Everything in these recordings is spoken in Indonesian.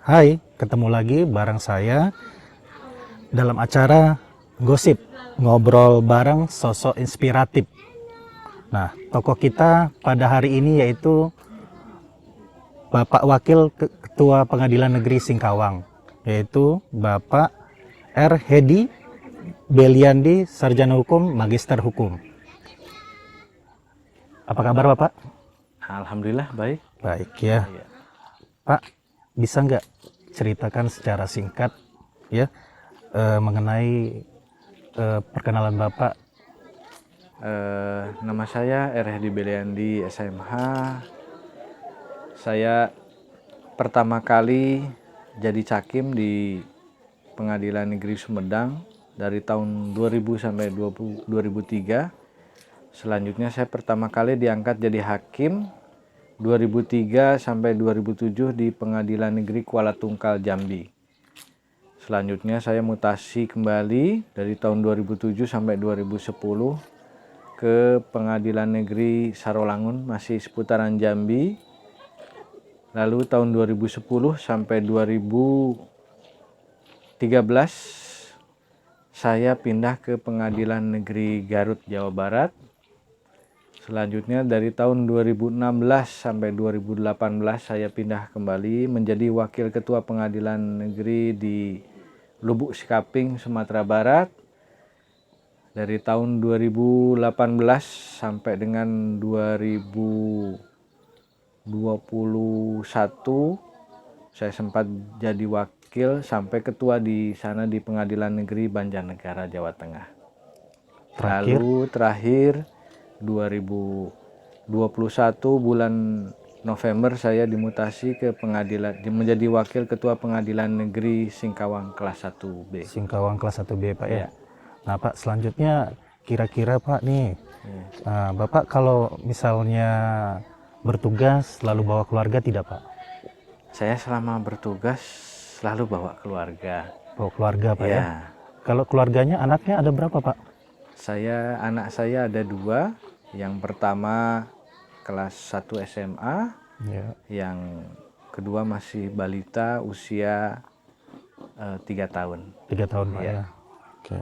Hai, ketemu lagi bareng saya dalam acara Gosip, ngobrol bareng sosok inspiratif. Nah, tokoh kita pada hari ini yaitu Bapak Wakil Ketua Pengadilan Negeri Singkawang, yaitu Bapak R. Hedi Beliandi, Sarjana Hukum, Magister Hukum. Apa kabar Bapak? Alhamdulillah baik. Baik ya. Iya. Pak, bisa nggak ceritakan secara singkat ya mengenai perkenalan Bapak? Nama saya R. Hedi Beliandi SMH. Saya pertama kali jadi cakim di Pengadilan Negeri Sumedang dari tahun 2000 sampai 2003. Selanjutnya saya pertama kali diangkat jadi hakim 2003 sampai 2007 di Pengadilan Negeri Kuala Tungkal Jambi. Selanjutnya saya mutasi kembali dari tahun 2007 sampai 2010 ke Pengadilan Negeri Sarolangun, masih seputaran Jambi. Lalu tahun 2010 sampai 2013 saya pindah ke Pengadilan Negeri Garut, Jawa Barat. Selanjutnya dari tahun 2016 sampai 2018 saya pindah kembali menjadi Wakil Ketua Pengadilan Negeri di Lubuk Sikaping, Sumatera Barat. Dari tahun 2018 sampai dengan 2021 saya sempat jadi wakil sampai ketua di sana di Pengadilan Negeri Banjarnegara, Jawa Tengah. Lalu terakhir 2021 bulan November saya dimutasi ke pengadilan menjadi wakil ketua Pengadilan Negeri Singkawang kelas 1B. Singkawang kelas 1B Pak ya. Ya. Nah Pak, selanjutnya kira-kira Pak nih, Bapak kalau misalnya bertugas selalu bawa keluarga tidak Pak? Saya selama bertugas selalu bawa keluarga. Bawa keluarga Pak ya. Ya. Kalau keluarganya anaknya ada berapa Pak? Anak saya ada 2. Yang pertama kelas 1 SMA, Ya. yang kedua masih balita usia 3 tahun. 3 tahun Pak Ya. ya. Oke.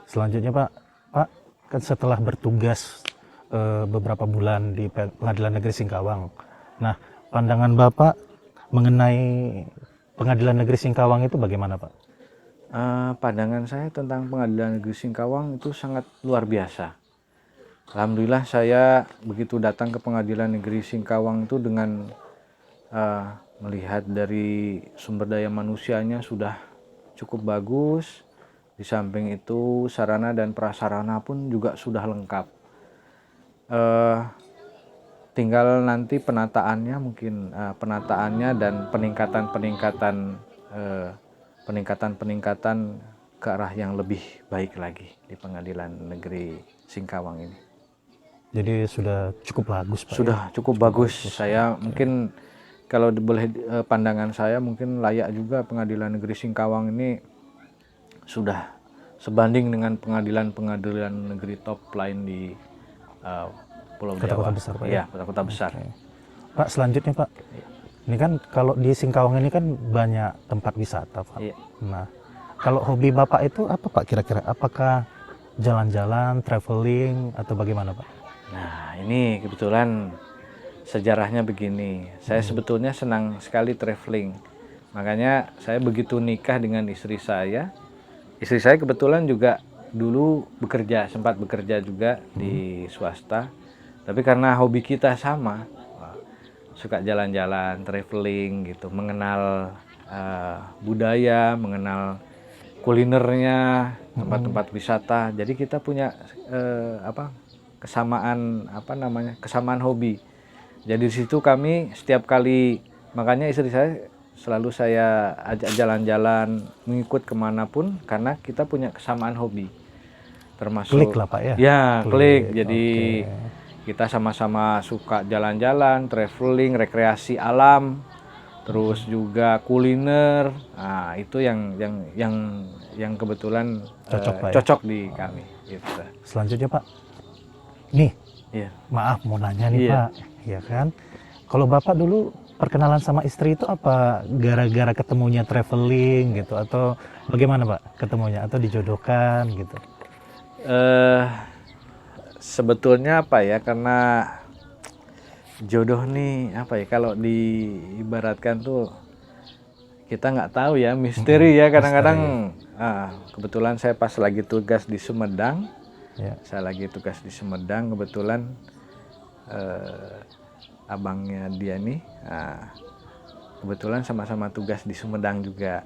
Selanjutnya Pak, kan setelah bertugas beberapa bulan di Pengadilan Negeri Singkawang. Nah, pandangan Bapak mengenai Pengadilan Negeri Singkawang itu bagaimana Pak? Pandangan saya tentang Pengadilan Negeri Singkawang itu sangat luar biasa. Alhamdulillah saya begitu datang ke Pengadilan Negeri Singkawang itu dengan melihat dari sumber daya manusianya sudah cukup bagus. Di samping itu sarana dan prasarana pun juga sudah lengkap. Tinggal nanti penataannya mungkin penataannya dan peningkatan ke arah yang lebih baik lagi di Pengadilan Negeri Singkawang ini. Jadi sudah cukup bagus Pak. Sudah cukup bagus. Saya mungkin kalau boleh pandangan saya mungkin layak juga Pengadilan Negeri Singkawang ini sudah sebanding dengan pengadilan-pengadilan negeri top lain di Pulau Kota-kota Jawa. besar Pak Iya, ya. kota-kota besar. Oke. Pak, selanjutnya Pak, ini kan kalau di Singkawang ini kan banyak tempat wisata Pak. Iya. Nah, kalau hobi Bapak itu apa Pak kira-kira? Apakah jalan-jalan, traveling, atau bagaimana Pak? Nah, ini kebetulan sejarahnya begini. Saya sebetulnya senang sekali traveling. Makanya saya begitu nikah dengan istri saya kebetulan juga dulu sempat bekerja juga di swasta. Tapi karena hobi kita sama, suka jalan-jalan, traveling gitu, mengenal budaya, mengenal kulinernya, tempat-tempat wisata. Jadi kita punya kesamaan hobi. Jadi di situ kami setiap kali, makanya istri saya selalu saya ajak jalan-jalan, mengikut kemanapun karena kita punya kesamaan hobi. Termasuk Klik lah Pak ya. Ya, klik. Jadi Oke. kita sama-sama suka jalan-jalan, traveling, rekreasi alam, terus juga kuliner. Nah, itu yang kebetulan Cocok, Pak, ya? cocok di kami gitu. Selanjutnya Pak, nih Iya. maaf mau nanya nih Iya. Pak, ya kan? Kalau Bapak dulu perkenalan sama istri itu apa gara-gara ketemunya traveling gitu atau bagaimana Pak ketemunya atau dijodohkan gitu? eh Sebetulnya apa ya, karena jodoh nih apa ya, kalau diibaratkan tuh kita nggak tahu ya, misteri ya kadang-kadang. Kebetulan saya pas lagi tugas di Sumedang, Ya. kebetulan abangnya dia nih, kebetulan sama-sama tugas di Sumedang juga.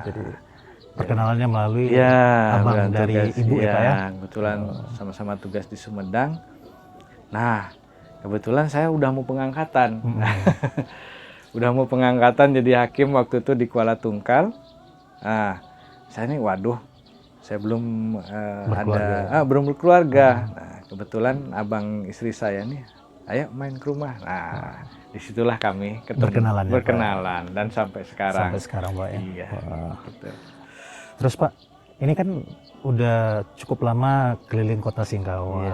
Jadi perkenalannya melalui Ya, abang dari tugas, ibu ya Pak ya? kebetulan sama-sama tugas di Sumedang. Nah, kebetulan saya udah mau pengangkatan. Udah mau pengangkatan jadi hakim waktu itu di Kuala Tungkal. Nah, saya nih waduh, saya belum belum berkeluarga. Nah, kebetulan abang istri saya nih, ayo main ke rumah. Nah, disitulah kami ketemu, berkenalan dan sampai sekarang. Sampai sekarang Pak ya. Iya. Gitu. Terus Pak, ini kan udah cukup lama keliling kota Singkawang.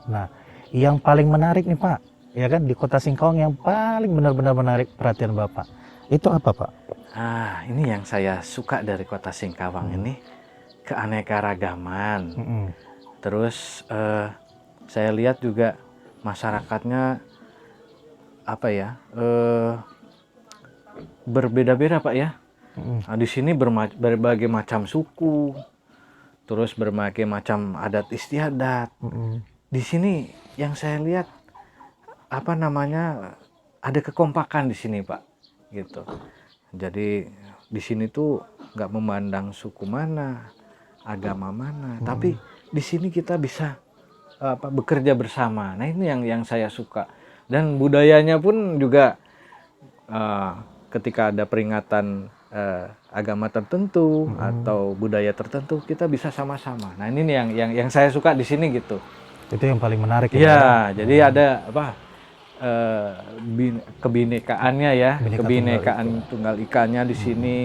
Nah, yang paling menarik nih Pak, ya kan di kota Singkawang yang paling benar-benar menarik perhatian Bapak, itu apa Pak? Ini yang saya suka dari kota Singkawang ini, keanekaragaman. Terus saya lihat juga masyarakatnya apa ya, berbeda-beda Pak ya. Nah, di sini berbagai macam suku, terus berbagai macam adat istiadat. Di sini yang saya lihat apa namanya, ada kekompakan di sini Pak, gitu. Jadi di sini tuh nggak memandang suku mana, agama mana, tapi di sini kita bisa bekerja bersama. Nah ini yang saya suka, dan budayanya pun juga ketika ada peringatan agama tertentu atau budaya tertentu, kita bisa sama-sama. Nah ini yang saya suka di sini gitu. Itu yang paling menarik ya. Iya, jadi ada apa, kebinekaannya ya, kebinekaan tunggal ikannya di sini.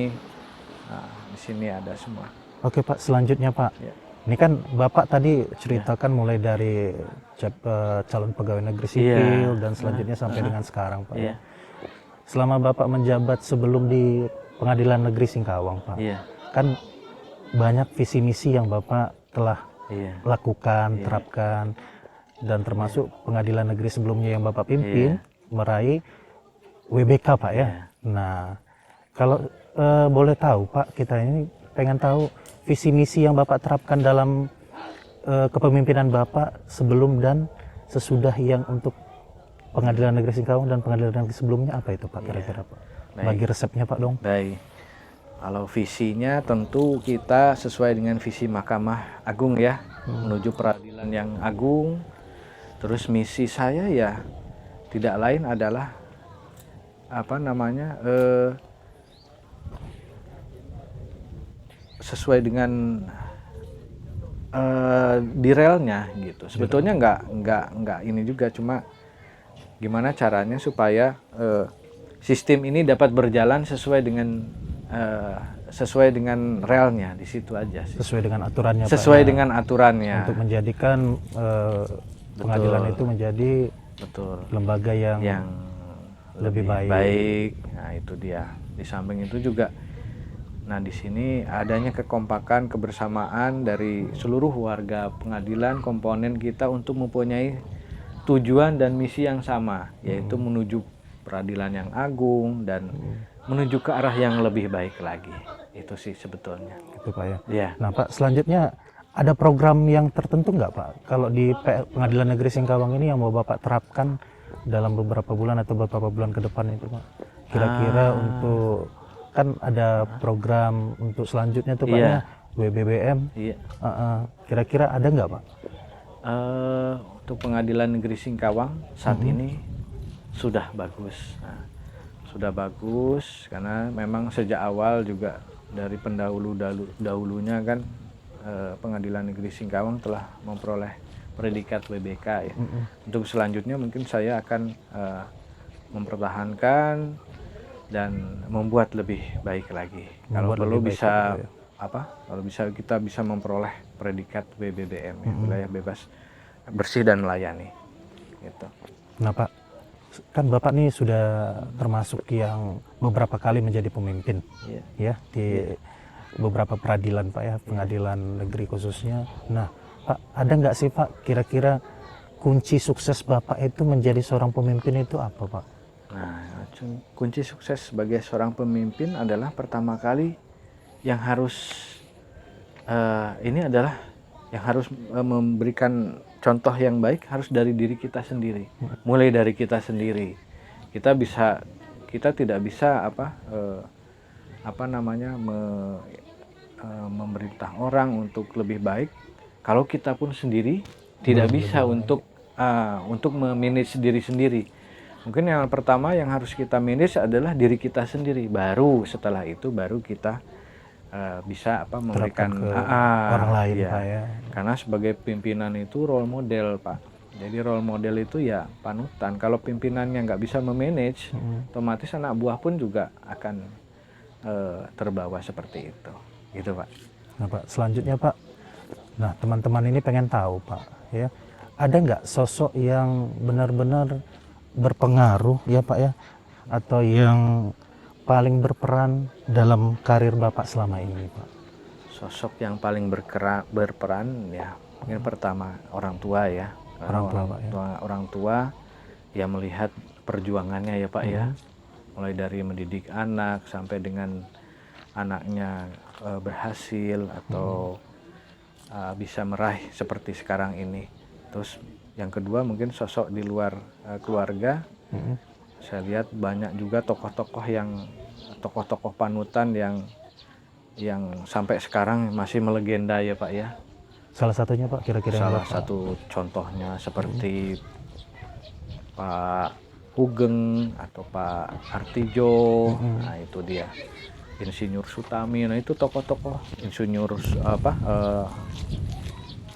Nah, di sini ada semua. Oke Pak, selanjutnya Pak. Ya. Ini kan Bapak tadi ceritakan mulai dari calon pegawai negeri sipil dan selanjutnya sampai dengan sekarang Pak. Iya. Selama Bapak menjabat sebelum di Pengadilan Negeri Singkawang Pak, kan banyak visi misi yang Bapak telah lakukan, terapkan, dan termasuk Pengadilan Negeri sebelumnya yang Bapak pimpin meraih WBK Pak ya. Nah, kalau boleh tahu Pak, kita ini pengen tahu visi misi yang Bapak terapkan dalam kepemimpinan Bapak sebelum dan sesudah yang untuk Pengadilan Negeri Singkawang dan Pengadilan Negeri sebelumnya, apa itu Pak kira-kira Pak? Bagi resepnya Pak dong. Baik. Kalau visinya tentu kita sesuai dengan visi Mahkamah Agung ya, menuju peradilan yang agung. Terus misi saya ya tidak lain adalah apa namanya, sesuai dengan di relnya gitu. Sebetulnya nggak ini juga, cuma gimana caranya supaya sistem ini dapat berjalan sesuai dengan relnya, di situ aja sih. Sesuai dengan aturannya Sesuai Pak, dengan aturannya. untuk menjadikan pengadilan itu menjadi lembaga yang lebih baik. Nah, itu dia. Di samping itu juga, nah di sini adanya kekompakan, kebersamaan dari seluruh warga pengadilan, komponen kita untuk mempunyai tujuan dan misi yang sama, yaitu menuju peradilan yang agung dan menuju ke arah yang lebih baik lagi. Itu sih sebetulnya. Gitu Pak ya. Ya. Nah Pak, selanjutnya ada program yang tertentu nggak Pak? Kalau di Pengadilan Negeri Singkawang ini yang mau Bapak terapkan dalam beberapa bulan atau beberapa bulan ke depan itu Pak? Kira-kira untuk, kan ada program untuk selanjutnya tuh Pak ya, WBBM. Kira-kira ada nggak Pak? Untuk Pengadilan Negeri Singkawang saat ini sudah bagus. Nah, sudah bagus karena memang sejak awal juga dari pendahulu-dahulunya kan Pengadilan Negeri Singkawang telah memperoleh predikat WBK ya. Untuk selanjutnya mungkin saya akan mempertahankan dan membuat lebih baik lagi. Kalau perlu bisa kalau bisa kita bisa memperoleh predikat WBBM ya, wilayah bebas bersih dan melayani gitu. Nah Pak, kan Bapak nih sudah termasuk yang beberapa kali menjadi pemimpin Iya. ya di beberapa peradilan Pak ya, pengadilan negeri khususnya. Nah Pak, ada nggak sih Pak kira-kira kunci sukses Bapak itu menjadi seorang pemimpin itu apa Pak? Nah, kunci sukses sebagai seorang pemimpin adalah pertama kali yang harus ini adalah yang harus memberikan contoh yang baik harus dari diri kita sendiri. Mulai dari kita sendiri. Kita tidak bisa memerintah orang untuk lebih baik kalau kita pun sendiri tidak bisa untuk memanage diri sendiri. Mungkin yang pertama yang harus kita manage adalah diri kita sendiri. Baru setelah itu baru kita bisa memberikan Terapkan ke orang lain ya. Pak ya. Karena sebagai pimpinan itu role model Pak. Jadi role model itu ya panutan. Kalau pimpinannya nggak bisa memanage, otomatis anak buah pun juga akan terbawa seperti itu. Gitu Pak. Nah Pak, selanjutnya Pak, nah teman-teman ini pengen tahu Pak ya, ada nggak sosok yang benar-benar berpengaruh ya Pak ya, atau yang paling berperan dalam karir Bapak selama ini Pak? Sosok yang paling berperan ya mungkin pertama orang tua ya. Orang tua Pak ya. Orang tua ya melihat perjuangannya ya Pak ya. Mulai dari mendidik anak sampai dengan anaknya berhasil atau bisa meraih seperti sekarang ini. Terus yang kedua mungkin sosok di luar keluarga. Saya lihat banyak juga tokoh-tokoh panutan yang sampai sekarang masih melegenda ya Pak ya. Salah satunya Pak kira-kira yang Salah Bapak- satu contohnya seperti Pak Hugeng atau Pak Artijo. Nah itu dia. Insinyur Sutami. Nah itu tokoh-tokoh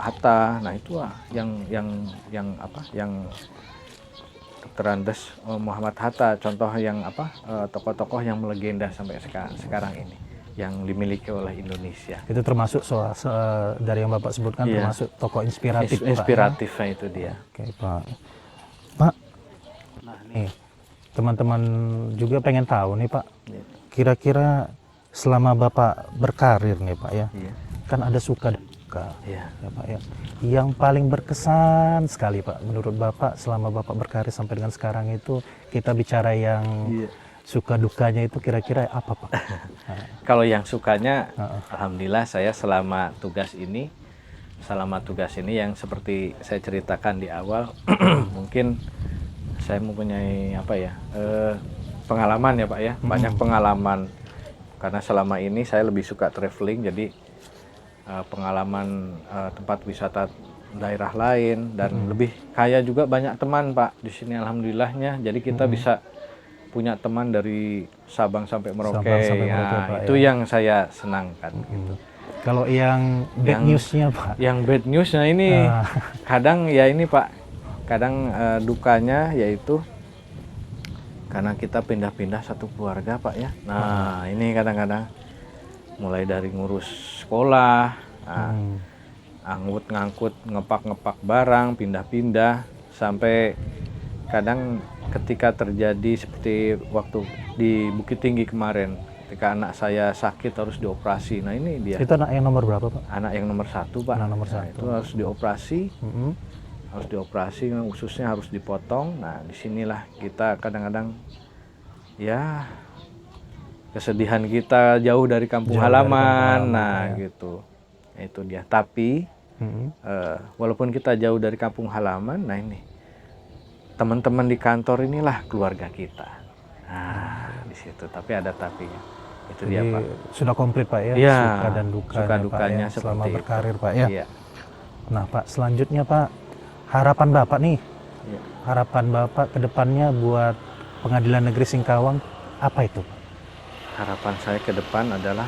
Hatta. Nah itu yang Dr. Andes Muhammad Hatta, contoh yang tokoh-tokoh yang melegenda sampai sekarang ini yang dimiliki oleh Indonesia. Itu termasuk dari yang Bapak sebutkan Iya. termasuk tokoh inspiratif Pak, ya? Inspiratifnya itu dia. Oke Pak. Pak, nah nih teman-teman juga pengen tahu nih Pak, Iya. kira-kira selama Bapak berkarir nih Pak ya, Iya. kan ada suka dan duka Iya. ya Pak ya. Yang paling berkesan sekali Pak menurut Bapak selama Bapak berkarir sampai dengan sekarang itu, kita bicara yang Iya. suka dukanya itu kira-kira apa Pak? Kalau yang sukanya, alhamdulillah saya selama tugas ini yang seperti saya ceritakan di awal, mungkin saya mempunyai pengalaman ya Pak ya, banyak pengalaman. Karena selama ini saya lebih suka traveling, jadi pengalaman tempat wisata daerah lain dan lebih kaya juga banyak teman Pak di sini alhamdulillahnya. Jadi kita bisa punya teman dari Sabang sampai Merauke. Pak, itu ya. yang saya senangkan. Gitu. Kalau yang bad newsnya Pak? Yang bad newsnya ini kadang ya ini Pak, kadang dukanya yaitu karena kita pindah-pindah satu keluarga Pak ya. Nah ini kadang-kadang mulai dari ngurus sekolah, ngangkut ngepak barang, pindah-pindah, sampai kadang ketika terjadi seperti waktu di Bukit Tinggi kemarin, ketika anak saya sakit harus dioperasi. Nah ini dia. Itu anak yang nomor berapa Pak? Anak yang nomor 1 Pak. Anak nomor Nah, 1. itu harus dioperasi, ususnya harus dipotong. Nah disinilah kita kadang-kadang ya kesedihan kita jauh dari kampung halaman. Nah ya. gitu. Itu dia. Tapi walaupun kita jauh dari kampung halaman, nah ini teman-teman di kantor inilah keluarga kita. Nah, di situ. Tapi ada tapinya. Itu dia, Pak. Sudah komplit Pak ya, Ya, suka dan dukanya Pak, ya, selama seperti berkarir itu. Pak ya. Iya. Nah Pak, selanjutnya Pak, harapan Bapak nih, Iya. harapan Bapak ke depannya buat Pengadilan Negeri Singkawang apa itu Pak? Harapan saya ke depan adalah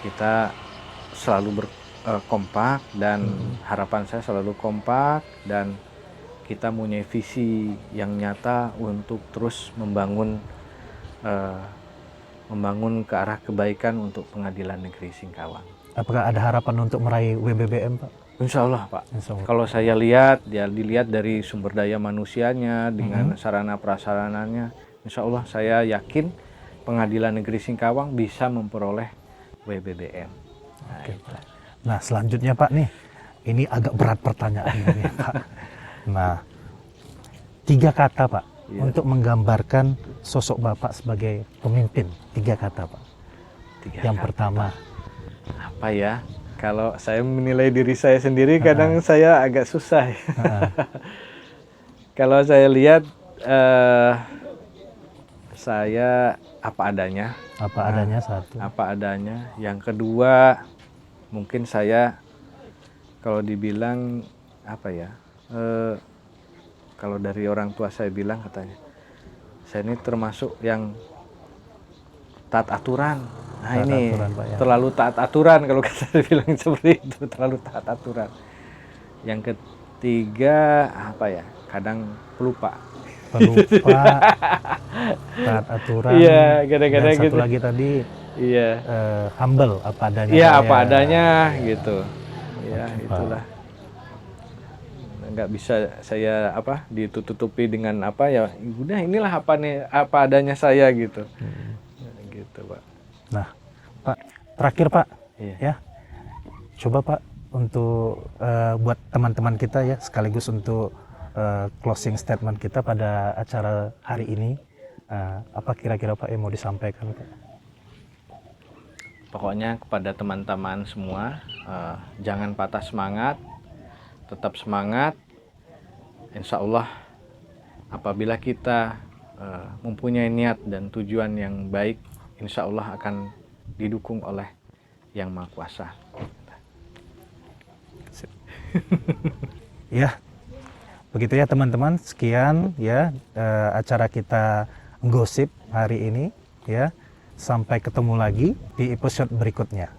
kita selalu kompak, dan harapan saya selalu kompak, dan kita punya visi yang nyata untuk terus membangun ke arah kebaikan untuk Pengadilan Negeri Singkawang. Apakah ada harapan untuk meraih WBBM Pak? Insya Allah Pak. Insya Allah. Kalau saya lihat, ya dilihat dari sumber daya manusianya dengan sarana prasarananya, insya Allah saya yakin Pengadilan Negeri Singkawang bisa memperoleh WBBM. Nah, Oke. Nah, selanjutnya Pak nih, ini agak berat pertanyaan ini Pak. Nah, 3 kata Pak Iya. untuk menggambarkan sosok Bapak sebagai pemimpin. 3 kata Pak. 3 Yang kata. pertama, Apa ya? Kalau saya menilai diri saya sendiri, kadang saya agak susah. Kalau saya lihat, saya apa adanya. apa adanya satu. Apa adanya. Yang kedua, mungkin saya kalau dibilang apa ya? Kalau dari orang tua saya bilang katanya, saya ini termasuk yang taat aturan. Nah Taat ini aturan, Pak, ya. terlalu taat aturan kalau kata bilang seperti itu, terlalu taat aturan. Yang ketiga apa ya? Kadang pelupa. Pelupa, taat aturan. Iya, kadang-kadang dan satu gitu. lagi tadi Iya. humble, apa adanya. Iya, Pak, apa ya. adanya gitu. Ya, Oke, Pak. itulah. Nggak bisa saya ditutupi dengan apa ya. Udah inilah apa adanya saya gitu. Gitu, Pak. Nah, Pak, terakhir Pak, Iya. ya, coba Pak untuk buat teman-teman kita ya, sekaligus untuk closing statement kita pada acara hari ini, apa kira-kira Pak yang mau disampaikan Pak? Pokoknya kepada teman-teman semua, jangan patah semangat, tetap semangat. Insya Allah apabila kita mempunyai niat dan tujuan yang baik, insya Allah akan didukung oleh Yang Maha Kuasa. Ya, begitu ya teman-teman, sekian ya acara kita Gosip hari ini ya. Sampai ketemu lagi di episode berikutnya.